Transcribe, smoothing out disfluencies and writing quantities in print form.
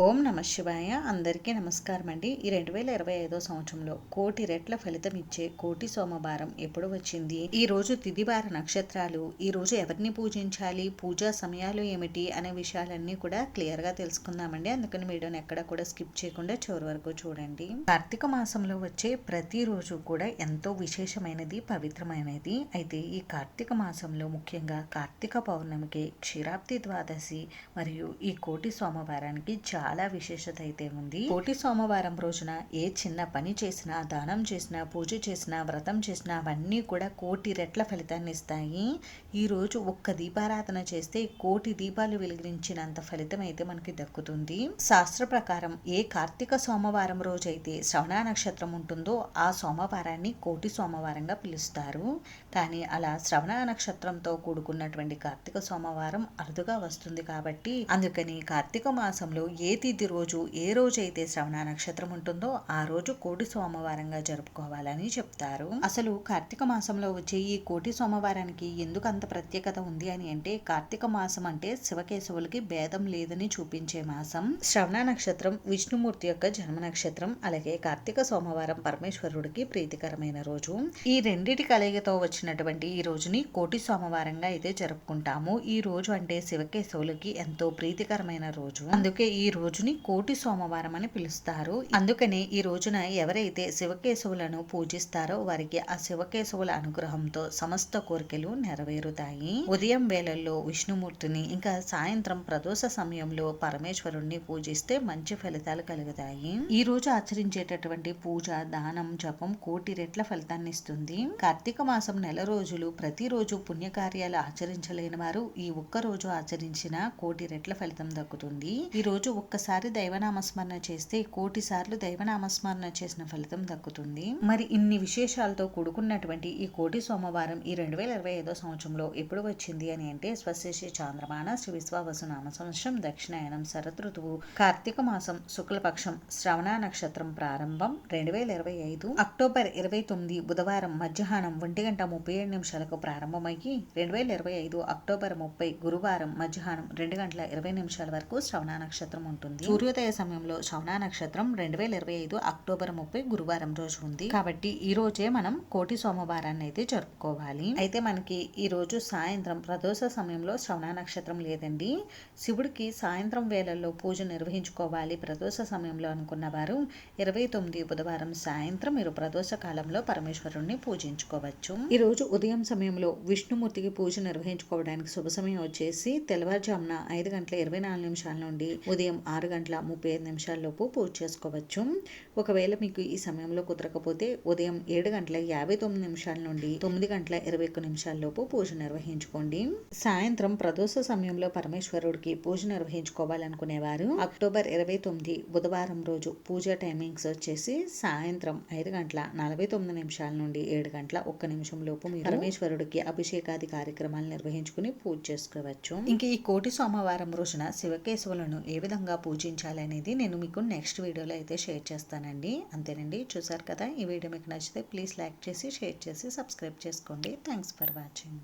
ఓం నమ శివాయ. అందరికీ నమస్కారం అండి. ఈ 2025 సంవత్సరంలో కోటి రెట్ల ఫలితం ఇచ్చే కోటి సోమవారం ఎప్పుడు వచ్చింది, ఈ రోజు తిథివార నక్షత్రాలు, ఈ రోజు ఎవరిని పూజించాలి, పూజా సమయాలు ఏమిటి అనే విషయాలన్నీ కూడా క్లియర్ గా తెలుసుకుందామండి. అందుకని వీడియోని ఎక్కడ కూడా స్కిప్ చేయకుండా చివరి వరకు చూడండి. కార్తీక మాసంలో వచ్చే ప్రతి రోజు కూడా ఎంతో విశేషమైనది, పవిత్రమైనది. అయితే ఈ కార్తీక మాసంలో ముఖ్యంగా కార్తీక పౌర్ణమికి, క్షీరాబ్ది ద్వాదశి మరియు ఈ కోటి సోమవారానికి చాలా విశేషత అయితే ఉంది. కోటి సోమవారం రోజున ఏ చిన్న పని చేసినా, దానం చేసినా, పూజ చేసినా, వ్రతం చేసినా అవన్నీ కూడా కోటి రెట్ల ఫలితాన్ని ఇస్తాయి. ఈ రోజు ఒక్క దీపారాధన చేస్తే కోటి దీపాలు వెలిగించినంత ఫలితం అయితే మనకి దక్కుతుంది. శాస్త్ర ప్రకారం ఏ కార్తీక సోమవారం రోజు అయితే శ్రవణ నక్షత్రం ఉంటుందో ఆ సోమవారాన్ని కోటి సోమవారంగా పిలుస్తారు. కానీ అలా శ్రవణ నక్షత్రంతో కూడుకున్నటువంటి కార్తీక సోమవారం అరుదుగా వస్తుంది కాబట్టి అందుకని కార్తీక మాసంలో ఏ తిథి రోజు, ఏ రోజు అయితే శ్రవణ నక్షత్రం ఉంటుందో ఆ రోజు కోటి సోమవారంగా జరుపుకోవాలని చెప్తారు. అసలు కార్తీక మాసంలో వచ్చే ఈ కోటి సోమవారానికి ఎందుకు అంత ప్రత్యేకత ఉంది అని అంటే, కార్తీక మాసం అంటే శివకేశవులకి భేదం లేదని చూపించే మాసం. శ్రవణ నక్షత్రం విష్ణుమూర్తి యొక్క జన్మ నక్షత్రం, అలాగే కార్తీక సోమవారం పరమేశ్వరుడికి ప్రీతికరమైన రోజు. ఈ రెండిటి కలయికతో వచ్చినటువంటి ఈ రోజుని కోటి సోమవారంగా అయితే జరుపుకుంటాము. ఈ రోజు అంటే శివకేశవులకి ఎంతో ప్రీతికరమైన రోజు. అందుకే ఈ రోజుని కోటి సోమవారం అని పిలుస్తారు. అందుకనే ఈ రోజున ఎవరైతే శివకేశవులను పూజిస్తారో వారికి ఆ శివకేశవుల అనుగ్రహంతో సమస్త కోరికలు నెరవేరుతాయి. ఉదయం వేళల్లో విష్ణుమూర్తిని, ఇంకా సాయంత్రం ప్రదోష సమయంలో పరమేశ్వరుణ్ణి పూజిస్తే మంచి ఫలితాలు కలుగుతాయి. ఈ రోజు ఆచరించేటటువంటి పూజ, దానం, జపం కోటి రెట్ల ఫలితాన్ని ఇస్తుంది. కార్తీక మాసం నెల రోజులు ప్రతిరోజు పుణ్యకార్యాలు ఆచరించలేని వారు ఈ ఒక్క రోజు ఆచరించిన కోటి రెట్ల ఫలితం దక్కుతుంది. ఈ రోజు ఒక్కసారి దైవనామస్మరణ చేస్తే కోటి సార్లు దైవనామస్మరణ చేసిన ఫలితం దక్కుతుంది. మరి ఇన్ని విశేషాలతో కూడుకున్నటువంటి ఈ కోటి సోమవారం ఈ 2025 సంవత్సరంలో ఎప్పుడు వచ్చింది అని అంటే, స్వశేషి చాంద్రమాన శ్రీ విశ్వావసు నామ సంవత్సరం, దక్షిణాయనం, శరత్ ఋతువు, కార్తీక మాసం, శుక్లపక్షం, శ్రవణ నక్షత్రం ప్రారంభం, 2025 అక్టోబర్ 29 బుధవారం మధ్యాహ్నం 1:37 ప్రారంభమయ్యి 2025 అక్టోబర్ 30 గురువారం మధ్యాహ్నం 2:20 వరకు శ్రవణ నక్షత్రం ఉంటుంది. సూర్యోదయ సమయంలో శ్రవణ నక్షత్రం 2025 అక్టోబర్ 30 గురువారం రోజు ఉంది. కాబట్టి ఈ రోజే మనం కోటి సోమవారాన్ని అయితే జరుపుకోవాలి. అయితే మనకి ఈ రోజు సాయంత్రం ప్రదోష సమయంలో శ్రవణ నక్షత్రం లేదండి. శివుడికి సాయంత్రం వేళల్లో పూజ నిర్వహించుకోవాలి ప్రదోష సమయంలో అనుకున్న వారు 29 బుధవారం సాయంత్రం మీరు ప్రదోష కాలంలో పరమేశ్వరుణ్ణి పూజించుకోవచ్చు. ఈ రోజు ఉదయం సమయంలో విష్ణుమూర్తికి పూజ నిర్వహించుకోవడానికి శుభ సమయం వచ్చేసి తెల్లవారుజామున 5:24 నుండి ఉదయం 6:35 లోపు పూజ చేసుకోవచ్చు. ఒకవేళ మీకు ఈ సమయంలో కుదరకపోతే ఉదయం 7:59 నుండి 9:21 లోపు పూజ నిర్వహించుకోండి. సాయంత్రం ప్రదోష సమయంలో పరమేశ్వరుడికి పూజ నిర్వహించుకోవాలనుకునేవారు అక్టోబర్ 29 బుధవారం రోజు పూజ టైమింగ్స్ వచ్చేసి సాయంత్రం 5:49 నుండి 7:01 లోపు మీరు పరమేశ్వరుడికి అభిషేకాది కార్యక్రమాలు నిర్వహించుకుని పూజ చేసుకోవచ్చు. ఇంక ఈ కోటి సోమవారం రోజున శివకేశవులను ఏ విధంగా పూజించాలి అనేది నేను మీకు నెక్స్ట్ వీడియోలో అయితే షేర్ చేస్తానండి. అంతేనండి, చూసారు కదా. ఈ వీడియో మీకు నచ్చితే ప్లీజ్ లైక్ చేసి, షేర్ చేసి, సబ్స్క్రైబ్ చేసుకోండి. Thanks for watching.